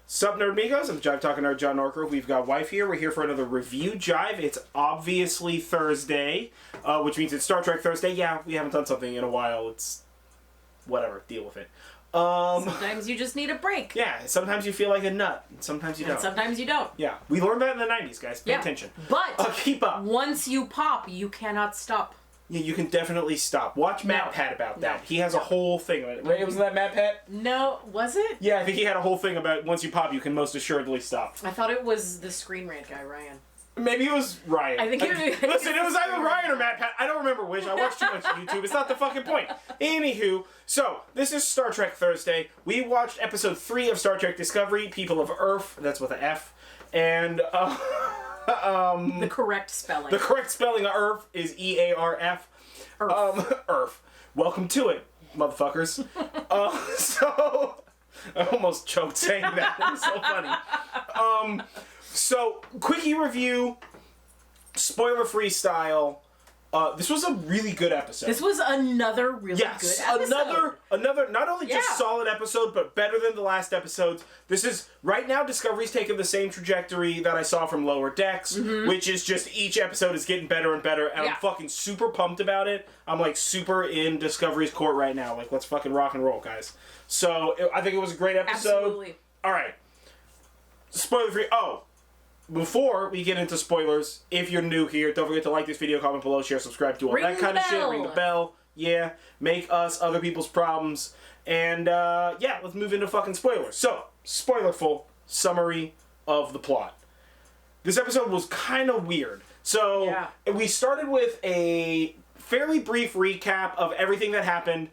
Sup, Nerdmigos? I'm Jive Talking Nerd John Norker. We've got Wife here. We're here for another review Jive. It's obviously Thursday, which means it's Star Trek Thursday. Yeah, we haven't done something in a while. It's whatever. Deal with it. Sometimes you just need a break. Yeah, sometimes you feel like a nut. And sometimes you don't. And sometimes you don't. Yeah, we learned that in the 90s, guys. Pay attention. But keep up. Once you pop, you cannot stop. Yeah, you can definitely stop. Watch Matt Pat about that. He has a whole thing. Right? Wasn't that Matt Pat? No, was it? Yeah, I think he had a whole thing about once you pop, you can most assuredly stop. I thought it was the Screen Rant guy, Ryan. Maybe it was Ryan. I think listen, it was either Ryan or Matt Pat. I don't remember which. I watched too much YouTube. It's not the fucking point. Anywho, so this is Star Trek Thursday. We watched episode 3 of Star Trek Discovery, People of Earf. That's with an F. And the correct spelling. The correct spelling of Earf is E-A-R-F. Earf. Welcome to it, motherfuckers. So I almost choked saying that. It was so funny. So quickie review, spoiler-free style. This was a really good episode. This was another really good episode. Another not only just solid episode, but better than the last episodes. This is, right now, Discovery's taking the same trajectory that I saw from Lower Decks, which is just each episode is getting better and better, and I'm fucking super pumped about it. I'm, like, super in Discovery's court right now. Like, let's fucking rock and roll, guys. So, I think it was a great episode. Absolutely. All right. Spoiler-free. Before we get into spoilers, if you're new here, don't forget to like this video, comment below, share, subscribe, do all that kind of shit. Ring the bell. Yeah. Make us other people's problems. And, yeah, let's move into fucking spoilers. So, spoilerful summary of the plot. This episode was kind of weird. So, we started with a fairly brief recap of everything that happened,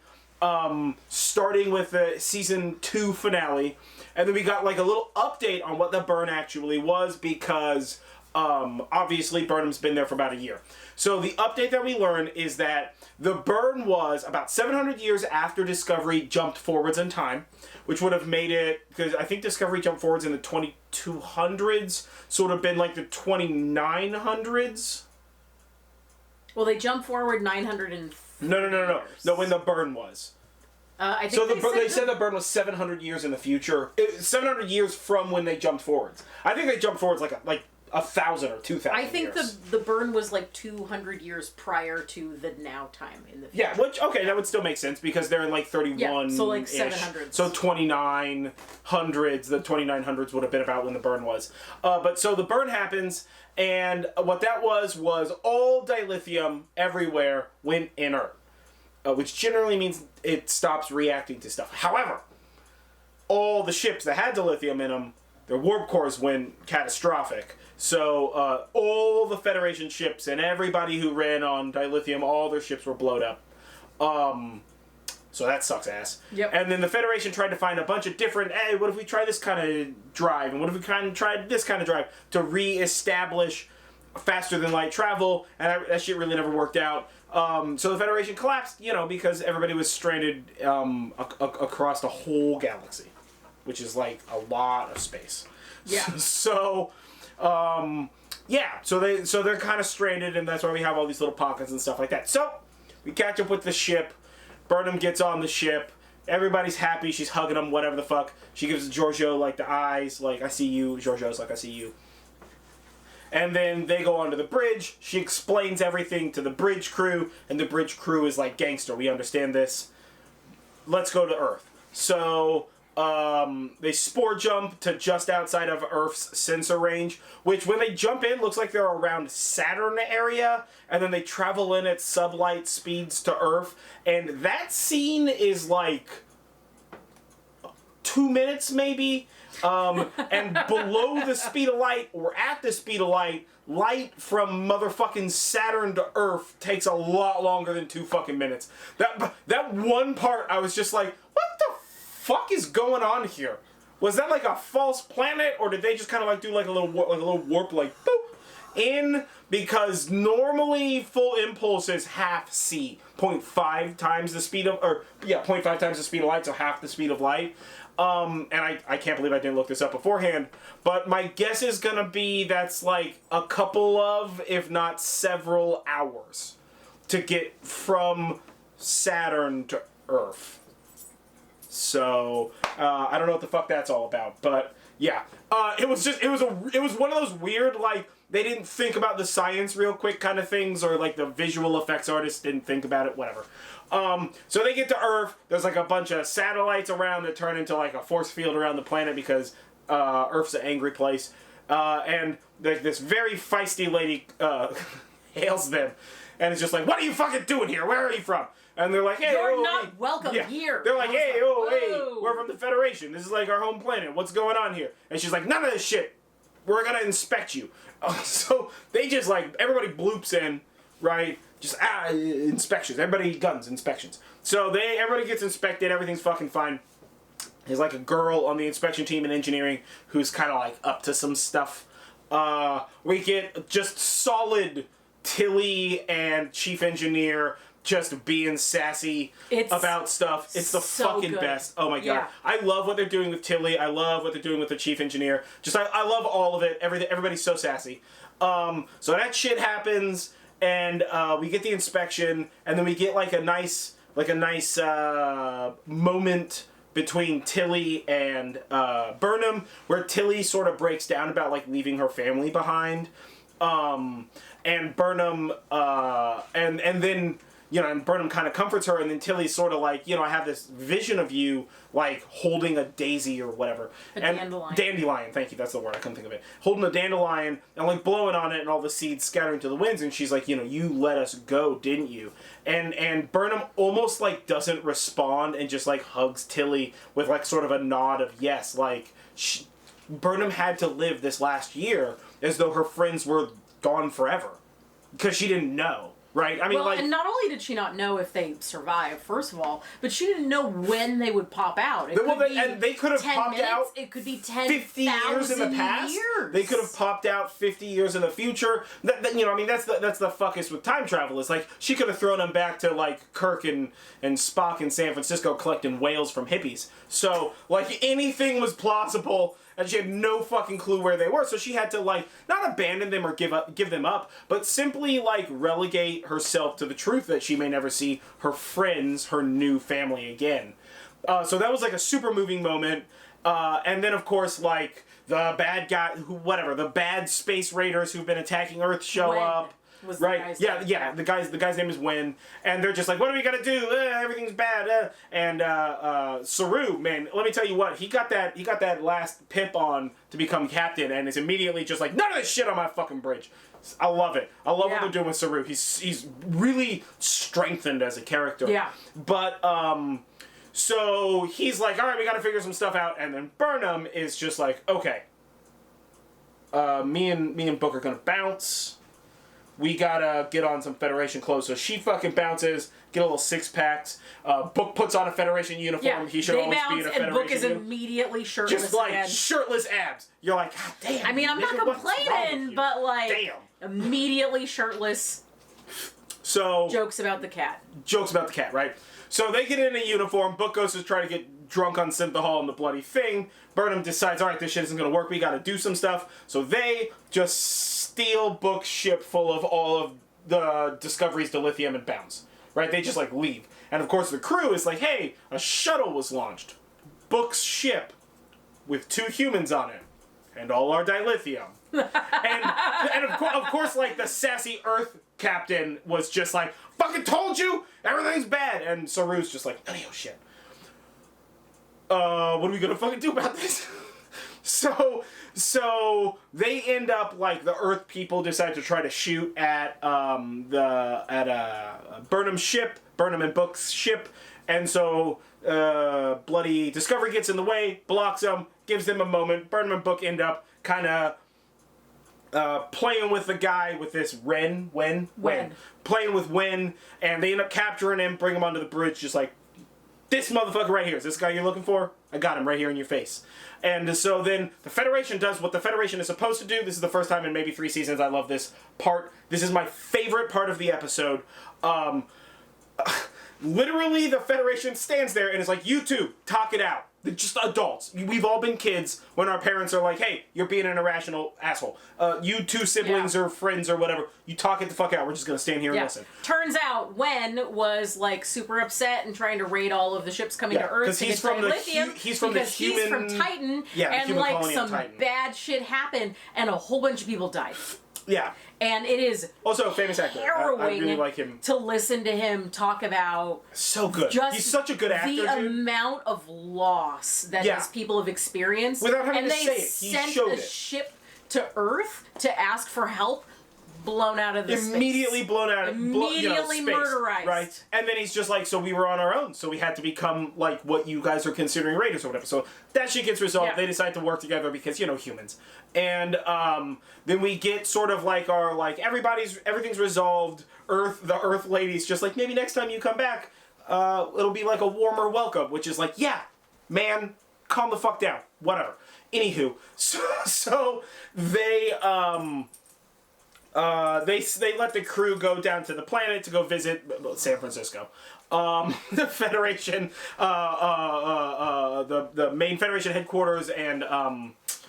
starting with the season 2 finale. And then we got like a little update on what the burn actually was because obviously Burnham's been there for about a year. So the update that we learned is that the burn was about 700 years after Discovery jumped forwards in time, which would have made it, because I think Discovery jumped forwards in the 2200s, so it would have been like the 2900s. Well, they jumped forward 900 and... No, when the burn was. I think they said the burn was 700 years in the future. 700 years from when they jumped forwards. I think they jumped forwards like 1,000 or 2,000 I think years. the burn was like 200 years prior to the now time in the future. Yeah, that would still make sense because they're in like 31. Yeah, so like 700s. So 2900s. The 2900s would have been about when the burn was. But so the burn happens, and what that was all dilithium everywhere went inert. Which generally means it stops reacting to stuff. However, all the ships that had dilithium in them, their warp cores went catastrophic. So all the Federation ships and everybody who ran on dilithium, all their ships were blown up. So that sucks ass. Yep. And then the Federation tried to find a bunch of different, hey, what if we try this kind of drive? And what if we tried this kind of drive to re-establish faster than light travel? And that shit really never worked out. So the Federation collapsed, because everybody was stranded across the whole galaxy, which is like a lot of space. Yeah. So they're kind of stranded, and that's why we have all these little pockets and stuff like that. So we catch up with the ship. Burnham gets on the ship. Everybody's happy. She's hugging him, whatever the fuck. She gives Giorgio like the eyes, like I see you. Giorgio's like I see you. And then they go onto the bridge. She explains everything to the bridge crew, and the bridge crew is like, gangster, we understand this. Let's go to Earth. So they spore jump to just outside of Earth's sensor range, which when they jump in looks like they're around Saturn area, and then they travel in at sublight speeds to Earth. And that scene is like 2 minutes maybe. And below the speed of light, or at the speed of light, light from motherfucking Saturn to Earth takes a lot longer than 2 fucking minutes. That one part, I was just like, what the fuck is going on here? Was that like a false planet, or did they just kind of like do like a little warp, like boop in? Because normally full impulse is half c, 0.5 times the speed of, 0.5 times the speed of light, so half the speed of light. And I can't believe I didn't look this up beforehand, but my guess is gonna be that's like a couple of, if not several hours to get from Saturn to Earth. So I don't know what the fuck that's all about, but yeah, it was one of those weird, like, they didn't think about the science real quick kind of things, or like the visual effects artists didn't think about it, whatever. So they get to Earth. There's like a bunch of satellites around that turn into like a force field around the planet because Earth's an angry place. And this very feisty lady hails them, and it's just like, "What are you fucking doing here? Where are you from?" And they're like, "Hey, you're not welcome here." They're like, "Hey, we're from the Federation. This is like our home planet. What's going on here?" And she's like, "None of this shit. We're gonna inspect you." So they just like, everybody bloops in, right? Just inspections. Everybody guns inspections. So everybody gets inspected. Everything's fucking fine. There's like a girl on the inspection team in engineering who's kind of like up to some stuff. We get just solid Tilly and chief engineer just being sassy about stuff. It's the so fucking good. Best. Oh my god. Yeah. I love what they're doing with Tilly. I love what they're doing with the chief engineer. Just I love all of it. Everybody's so sassy. So that shit happens, and we get the inspection, and then we get like a nice moment between Tilly and Burnham, where Tilly sort of breaks down about like leaving her family behind, and Burnham and then, you know, and Burnham kind of comforts her, and then Tilly's sort of like, you know, I have this vision of you like holding a daisy or whatever. Dandelion, thank you, that's the word, I couldn't think of it. Holding a dandelion and like blowing on it, and all the seeds scattering to the winds, and she's like, you know, you let us go, didn't you? And Burnham almost like doesn't respond and just like hugs Tilly with like sort of a nod of yes, like Burnham had to live this last year as though her friends were gone forever because she didn't know. Right? I mean, well, and not only did she not know if they survived, first of all, but she didn't know when they would pop out. And they could have popped minutes, out. It could be 50 years in the past. Years. They could have popped out 50 years in the future. You know, I mean, that's the fuckest with time travel. Is like she could have thrown them back to like Kirk and Spock in San Francisco collecting whales from hippies. So like anything was plausible. And she had no fucking clue where they were, so she had to, like, not abandon them or give them up, but simply, like, relegate herself to the truth that she may never see her friends, her new family again. So that was, like, a super moving moment. And then, of course, like, the bad guy, the bad space raiders who've been attacking Earth show up. Right? Yeah. The guy's name is Wen, and they're just like, "What are we gonna do? Everything's bad." And Saru, man, let me tell you what, he got that last pip on to become captain, and is immediately just like, "None of this shit on my fucking bridge." I love it. I love what they're doing with Saru. He's really strengthened as a character. Yeah. But so he's like, "All right, we gotta figure some stuff out," and then Burnham is just like, "Okay, me and Book are gonna bounce. We gotta get on some Federation clothes." So she fucking bounces, get a little six-packs. Book puts on a Federation uniform. Yeah, he should always be in a Federation and Book is immediately shirtless. Just like again. Shirtless abs. You're like, God damn. I mean, I'm not complaining, but like, damn. Immediately shirtless. So jokes about the cat, right? So they get in a uniform. Book goes to try to get drunk on Synthahol and the bloody thing. Burnham decides, all right, this shit isn't gonna work. We gotta do some stuff. So they just steal Book's ship full of all of the Discovery's dilithium and bounce. Right? They just like leave. And of course the crew is like, hey, a shuttle was launched. Book's ship with 2 humans on it. And all our dilithium. and of course, like, the sassy Earth captain was just like, fucking told you! Everything's bad! And Saru's just like, none of your shit. What are we gonna fucking do about this? So they end up, like, the Earth people decide to try to shoot at Burnham's ship, Burnham and Book's ship, and so bloody Discovery gets in the way, blocks them, gives them a moment. Burnham and Book end up kind of playing with the guy with this Wen. Playing with Wen, and they end up capturing him, bring him onto the bridge, just like, this motherfucker right here, is this guy you're looking for? I got him right here in your face. And so then the Federation does what the Federation is supposed to do. This is the first time in maybe 3 seasons I love this part. This is my favorite part of the episode. Literally, the Federation stands there and is like, you two, talk it out. They're just adults. We've all been kids when our parents are like, hey, you're being an irrational asshole. You two siblings or friends or whatever, you talk it the fuck out. We're just going to stand here and listen. Turns out Wen was like super upset and trying to raid all of the ships coming to Earth. Because he's from lithium, he's from because the human... he's from Titan. Yeah, and like some bad shit happened and a whole bunch of people died. Yeah. And it is also a famous actor. Harrowing I really like him. To listen to him talk about so good. He's such a good actor. The amount of loss that these people have experienced. Without having to say it, he sent a ship to Earth to ask for help. Blown out of the immediately space. Blown out of immediately space, murderized. Right, and then he's just like, so we were on our own, so we had to become like what you guys are considering raiders or whatever. So that shit gets resolved. They decide to work together because humans. And then we get sort of like our like everything's resolved. The Earth lady's just like, maybe next time you come back, it'll be like a warmer welcome, which is like, yeah, man, calm the fuck down, whatever. Anywho, so they let the crew go down to the planet to go visit San Francisco. The Federation, the main Federation headquarters and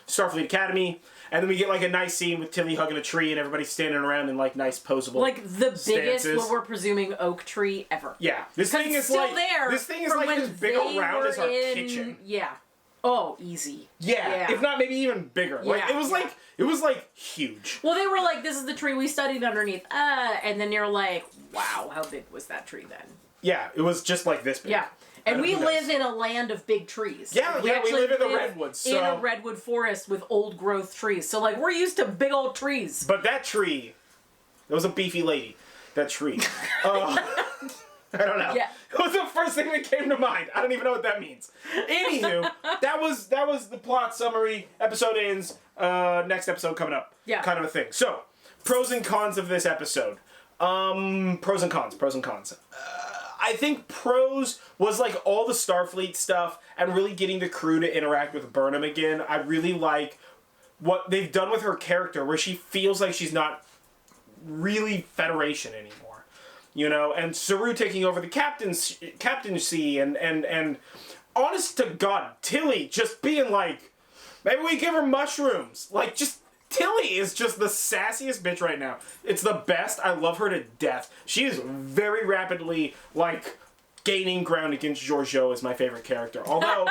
Starfleet Academy. And then we get like a nice scene with Tilly hugging a tree and everybody standing around in like nice posable like the biggest, stances. what we're presuming, oak tree ever. Yeah, this thing is still like there. This thing is like as big around as our kitchen. Yeah. Oh, easy. Yeah, if not maybe even bigger. Like it was like huge. Well, they were like, this is the tree we studied underneath. And then you're like, wow, how big was that tree then? Yeah, it was just like this big. Yeah. And we live in a land of big trees. Yeah, we live in the redwoods. So. In a redwood forest with old growth trees. So like we're used to big old trees. But that tree, it was a beefy lady. That tree. I don't know. Yeah. It was the first thing that came to mind. I don't even know what that means. Anywho, that was the plot summary. Episode ends. Next episode coming up. Yeah. Kind of a thing. So, pros and cons of this episode. Pros and cons. I think pros was like all the Starfleet stuff and really getting the crew to interact with Burnham again. I really like what they've done with her character where she feels like she's not really Federation anymore. And Saru taking over the captaincy and honest to God, Tilly just being like, maybe we give her mushrooms. Like, just, Tilly is just the sassiest bitch right now. It's the best. I love her to death. She is very rapidly, like, gaining ground against Georgiou as my favorite character. Although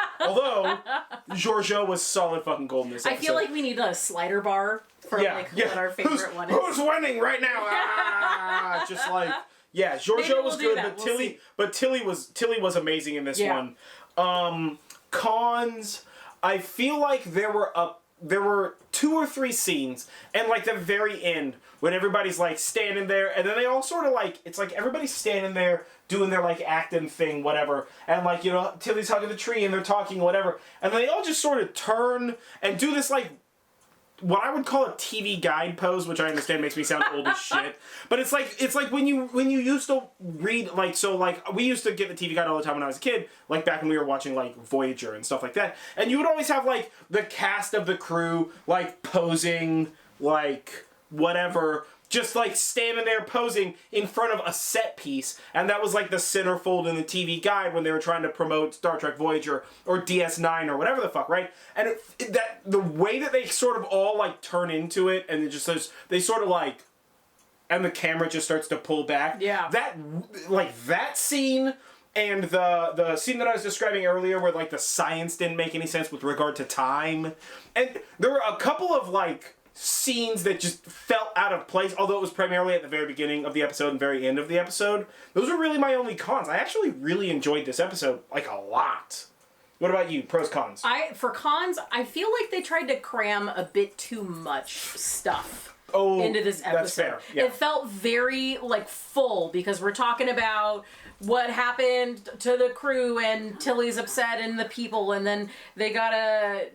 Georgiou was solid fucking gold in this episode. I feel like we need a slider bar for what our favorite one is. Who's winning right now? Just like... Yeah, Georgiou was good, but Tilly was amazing in this one. Cons, I feel like there were 2 or 3 scenes, and like the very end when everybody's like standing there, and then they all sort of like it's like everybody's standing there doing their like acting thing, whatever, and like Tilly's hugging the tree and they're talking whatever, and then they all just sort of turn and do this like. What I would call a TV guide pose, which I understand makes me sound old as shit, but it's like when you used to read we used to get the TV guide all the time when I was a kid, like back when we were watching like Voyager and stuff like that, and you would always have like the cast of the crew like posing like whatever. Just like standing there posing in front of a set piece, and that was like the centerfold in the TV guide when they were trying to promote Star Trek Voyager or DS9 or whatever the fuck, right? And the way that they sort of all like turn into it, and it just they sort of like, and the camera just starts to pull back. Yeah. That scene. And the scene that I was describing earlier where, like, the science didn't make any sense with regard to time. And there were a couple of, like, scenes that just felt out of place, although it was primarily at the very beginning of the episode and very end of the episode. Those are really my only cons. I actually really enjoyed this episode, like, a lot. What about you? Pros, cons? For cons, I feel like they tried to cram a bit too much stuff into this episode. That's fair. Yeah. It felt very, like, full, because we're talking about what happened to the crew, and Tilly's upset, and the people, and then they gotta,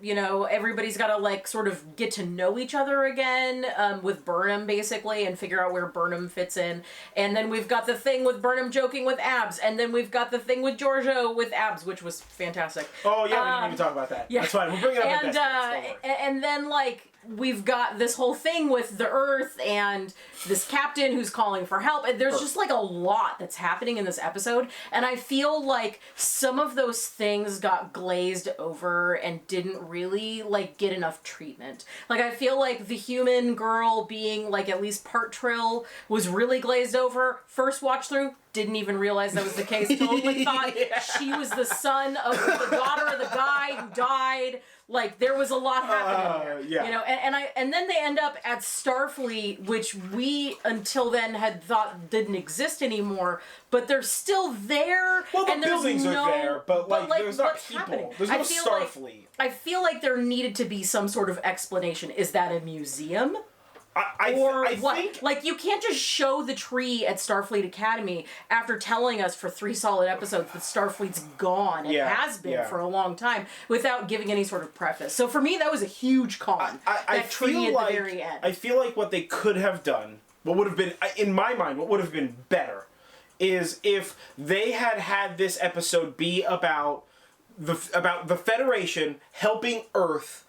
everybody's gotta, like, sort of get to know each other again, with Burnham, basically, and figure out where Burnham fits in. And then we've got the thing with Burnham joking with Abs, and then we've got the thing with Georgiou with Abs, which was fantastic. Oh, yeah, we didn't even talk about that. Yeah. That's fine, we'll bring it up at and then, like, we've got this whole thing with the Earth and this captain who's calling for help. And there's just like a lot that's happening in this episode. And I feel like some of those things got glazed over and didn't really like get enough treatment. Like I feel like the human girl being like at least part Trill was really glazed over. First watch through, didn't even realize that was the case. Totally thought she was the son of the daughter of the guy who died. Like there was a lot happening there, you know. And then they end up at Starfleet, which we until then had thought didn't exist anymore. But they're still there. Well, the and buildings are there, but there's not people. Happening? There's no Starfleet. I feel like there needed to be some sort of explanation. Is that a museum? I what? Think... Like, you can't just show the tree at Starfleet Academy after telling us for 3 solid episodes that Starfleet's gone and has been for a long time without giving any sort of preface. So for me, that was a huge con. That tree at the very end. I feel like what they could have done, what would have been, in my mind, what would have been better is if they had this episode be about the Federation helping Earth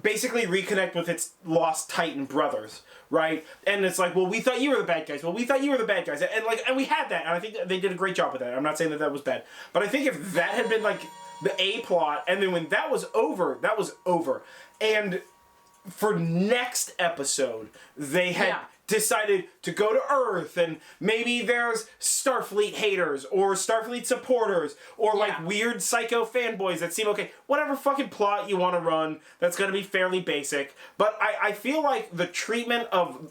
basically reconnect with its lost Titan brothers, right? And it's like, well, we thought you were the bad guys. Well, we thought you were the bad guys. And we had that, and I think they did a great job with that. I'm not saying that was bad. But I think if that had been like the A plot, and then when that was over, that was over. And for next episode, they had decided to go to Earth, and maybe there's Starfleet haters or Starfleet supporters or like weird psycho fanboys that seem okay. Whatever fucking plot you want to run, that's going to be fairly basic. But I feel like the treatment of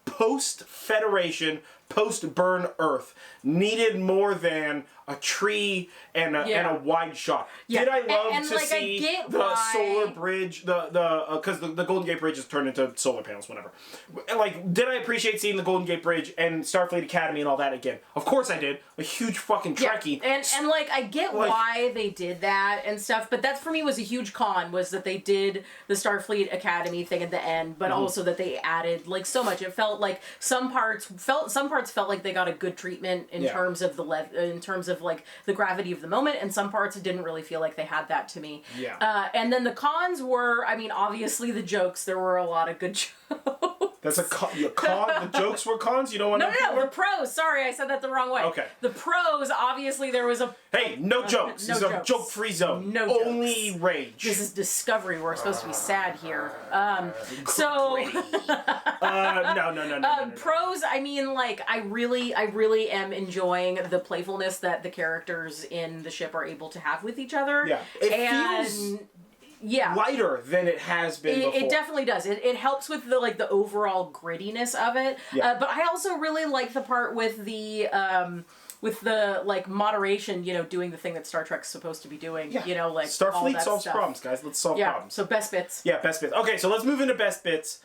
post-Federation, post-burn Earth needed more than a tree and a wide shot. Did I love to see the solar bridge, because the Golden Gate Bridge is turned into solar panels, whatever. Like, did I appreciate seeing the Golden Gate Bridge and Starfleet Academy and all that again? Of course I did. A huge fucking Trekkie. And like, I get why they did that and stuff, but that for me was a huge con, was that they did the Starfleet Academy thing at the end, but also that they added like so much. It felt like some parts felt like they got a good treatment in terms of like the gravity of the moment, and some parts didn't really feel like they had that to me. And then the cons were, I mean, obviously the jokes. There were a lot of good jokes. That's a con. The jokes were cons? You don't want to... No, the pros. Sorry, I said that the wrong way. Okay. The pros, obviously there was a... Hey, no jokes. This is a joke-free zone. No jokes. Only rage. This is Discovery. We're supposed to be sad here. So... No. Pros, I mean, like, I really am enjoying the playfulness that the characters in the ship are able to have with each other. Yeah. It feels... lighter than it has been before. It definitely does. It helps with the overall grittiness of it. But I also really like the part with the like moderation, you know, doing the thing that Star Trek's supposed to be doing. You know, like Starfleet solves problems, guys. Let's solve problems. So best bits. Yeah, best bits. Okay, so let's move into best bits.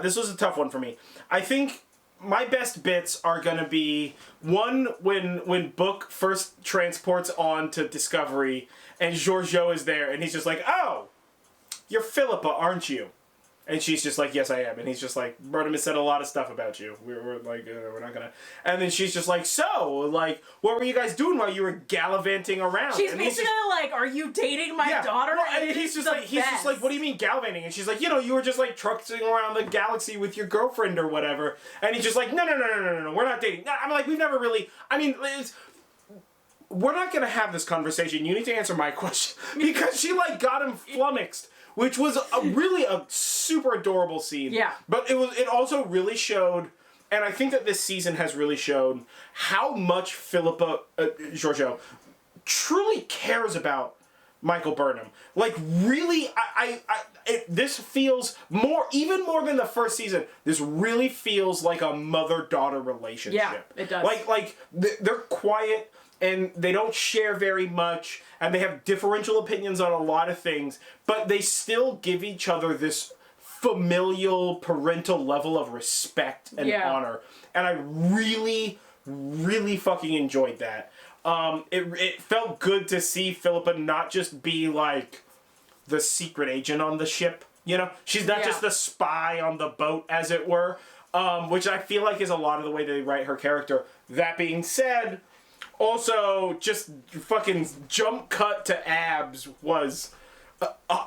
This was a tough one for me. I think my best bits are gonna be one when Book first transports on to Discovery and Georgiou is there and he's just like, "Oh, you're Philippa, aren't you?" And she's just like, "Yes, I am." And he's just like, "Burnham has said a lot of stuff about you. We're like, we're not gonna." And then she's just like, "So, like, what were you guys doing while you were gallivanting around?" She's basically like, "Are you dating my daughter?" Well, and he's just like, "What do you mean gallivanting?" And she's like, "You know, you were just like trucking around the galaxy with your girlfriend or whatever." And he's just like, "No, we're not dating." I'm like, "We've never really." I mean, we're not gonna have this conversation. You need to answer my question because she like got him flummoxed. Which was really a super adorable scene. Yeah. But it also really showed, and I think that this season has really shown how much Philippa Georgiou truly cares about Michael Burnham. Like really, this feels even more than the first season. This really feels like a mother-daughter relationship. Yeah, it does. Like they're quiet. And they don't share very much, and they have differential opinions on a lot of things, but they still give each other this familial, parental level of respect and honor. And I really, really fucking enjoyed that. It felt good to see Philippa not just be like the secret agent on the ship, you know? She's not just the spy on the boat, as it were, which I feel like is a lot of the way they write her character. That being said... Also, just fucking jump cut to abs was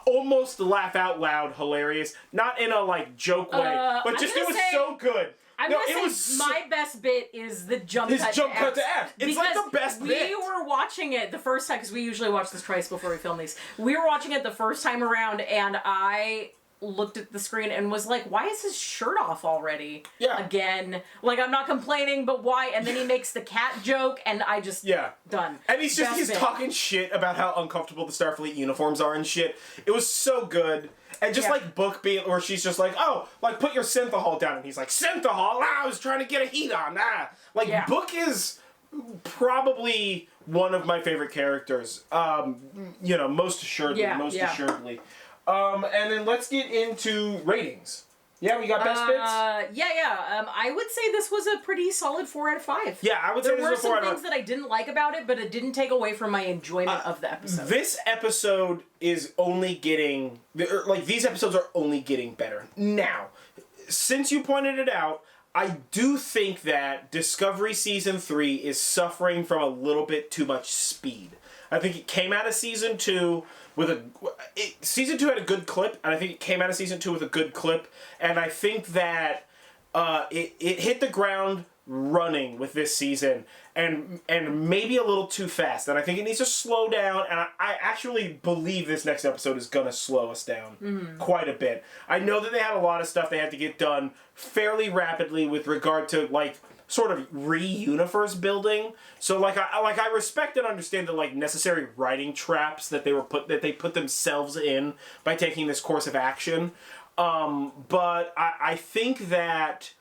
almost laugh out loud hilarious. Not in a, like, joke way, but just it was so good. I'm gonna say my best bit is the jump cut to F. It's like the best bit. We were watching it the first time, because we usually watch this twice before we film these. We were watching it the first time around, and I looked at the screen and was like, why is his shirt off already? Yeah. Again. Like, I'm not complaining, but why? And then he makes the cat joke, and I just... Yeah. Done. And he's talking shit about how uncomfortable the Starfleet uniforms are and shit. It was so good. And just like Book being, where she's just like, oh, like, put your synthahol down. And he's like, synthahol? Ah, I was trying to get a heat on. Ah. Like, Book is probably one of my favorite characters. You know, most assuredly. Assuredly. And then let's get into ratings. Yeah, we got best bits? I would say this was a pretty solid 4 out of 5. Yeah, I would say this was a 4 out of 5. There were some things that I didn't like about it, but it didn't take away from my enjoyment of the episode. This episode is only getting... Like, these episodes are only getting better. Now, since you pointed it out, I do think that Discovery Season 3 is suffering from a little bit too much speed. I think it came out of Season 2... Season 2 had a good clip, and I think it came out of Season 2 with a good clip, and I think that it hit the ground running with this season, and maybe a little too fast, and I think it needs to slow down, and I actually believe this next episode is going to slow us down quite a bit. I know that they had a lot of stuff they had to get done fairly rapidly with regard to, like, sort of re-universe building. So I respect and understand the like necessary writing traps that they put themselves in by taking this course of action. But I think that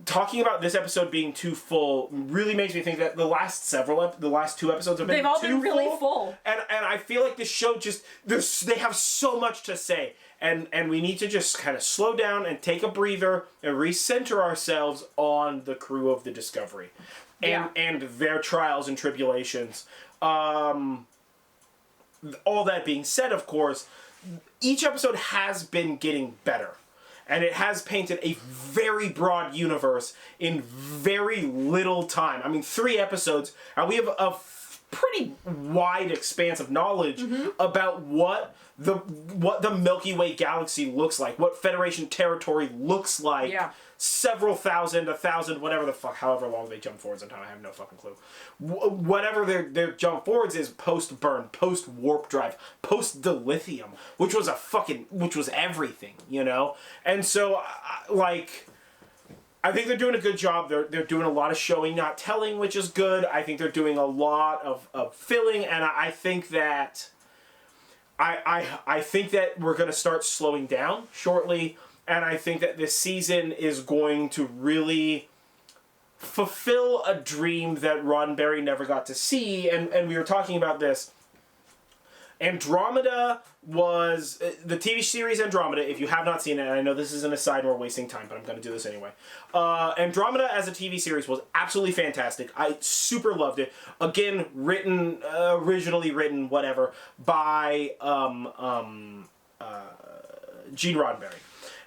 talking about this episode being too full really makes me think that the last 2 episodes have been they've all been really full. And I feel like this show just they have so much to say. And we need to just kind of slow down and take a breather and recenter ourselves on the crew of the Discovery and their trials and tribulations. All that being said, of course, each episode has been getting better. And it has painted a very broad universe in very little time. I mean, 3 episodes, and we have a pretty wide expanse of knowledge about what the Milky Way galaxy looks like, what Federation territory looks like. Several thousand, 1,000, whatever the fuck, however long they jump forwards in time, I have no fucking clue. Whatever their jump forwards is post-burn, post-warp drive, post-dilithium, which was everything, you know? And so, I think they're doing a good job. They're doing a lot of showing, not telling, which is good. I think they're doing a lot of filling, and I think that I think that we're going to start slowing down shortly, and I think that this season is going to really fulfill a dream that Roddenberry never got to see, and we were talking about this. Andromeda was... the TV series Andromeda, if you have not seen it, and I know this is an aside and we're wasting time, but I'm going to do this anyway. Andromeda as a TV series was absolutely fantastic. I super loved it. Again, originally written, whatever, by Gene Roddenberry.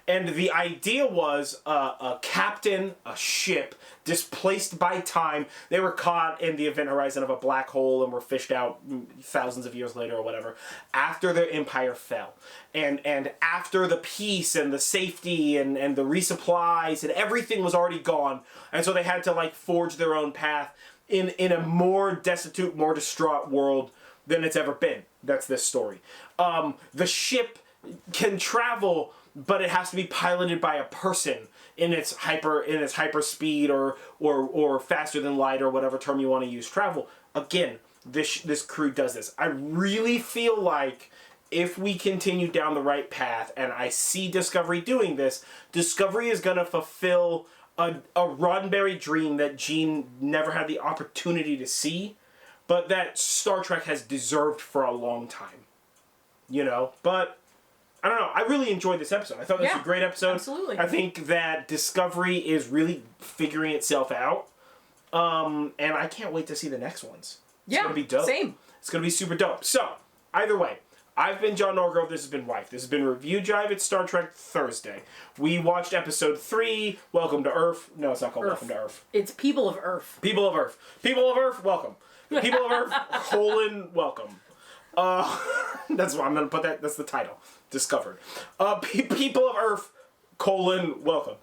And the idea was a captain, a ship, displaced by time. They were caught in the event horizon of a black hole and were fished out thousands of years later or whatever, after their empire fell. And after the peace and the safety and the resupplies and everything was already gone. And so they had to like forge their own path in a more destitute, more distraught world than it's ever been. That's this story. The ship can travel, but it has to be piloted by a person in its hyper speed or faster than light or whatever term you want to use travel. Again, this crew does this. I really feel like if we continue down the right path, and I see Discovery doing this, Discovery is going to fulfill a Roddenberry dream that Gene never had the opportunity to see, but that Star Trek has deserved for a long time. You know? But I don't know. I really enjoyed this episode. I thought this was a great episode. Absolutely. I think that Discovery is really figuring itself out. And I can't wait to see the next ones. It's going to be dope. Same. It's going to be super dope. So, either way, I've been John Norgrove. This has been Wife. This has been Review Jive. It's Star Trek Thursday. We watched episode 3, Welcome to Earth. No, it's not called Welcome to Earth. It's People of Earth. People of Earth. People of Earth, welcome. People of Earth, welcome. That's what I'm gonna put that. That's the title. Discovered. People of Earth, welcome.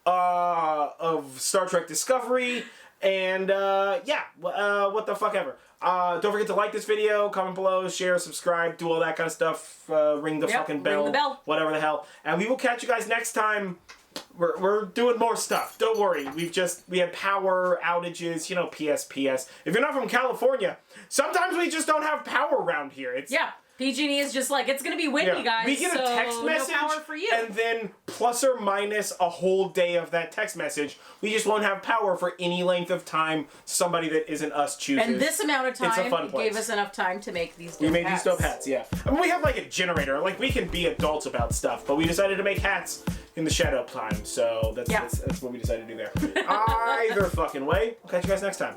Of Star Trek Discovery, and what the fuck ever. Don't forget to like this video, comment below, share, subscribe, do all that kind of stuff. Ring the fucking bell, ring the bell, whatever the hell. And we will catch you guys next time. We're doing more stuff. Don't worry. We had power outages, PSPS. If you're not from California, sometimes we just don't have power around here. PG&E is just like, it's going to be windy, guys. We get a text message, no power for you. and then plus or minus a whole day of that text message, we just won't have power for any length of time somebody that isn't us chooses. And this amount of time gave us enough time to make these dope hats. We made these dope hats, yeah. I mean, we have like a generator. Like, we can be adults about stuff, but we decided to make hats in the shadow time, so that's what we decided to do there. Either fucking way, we'll catch you guys next time.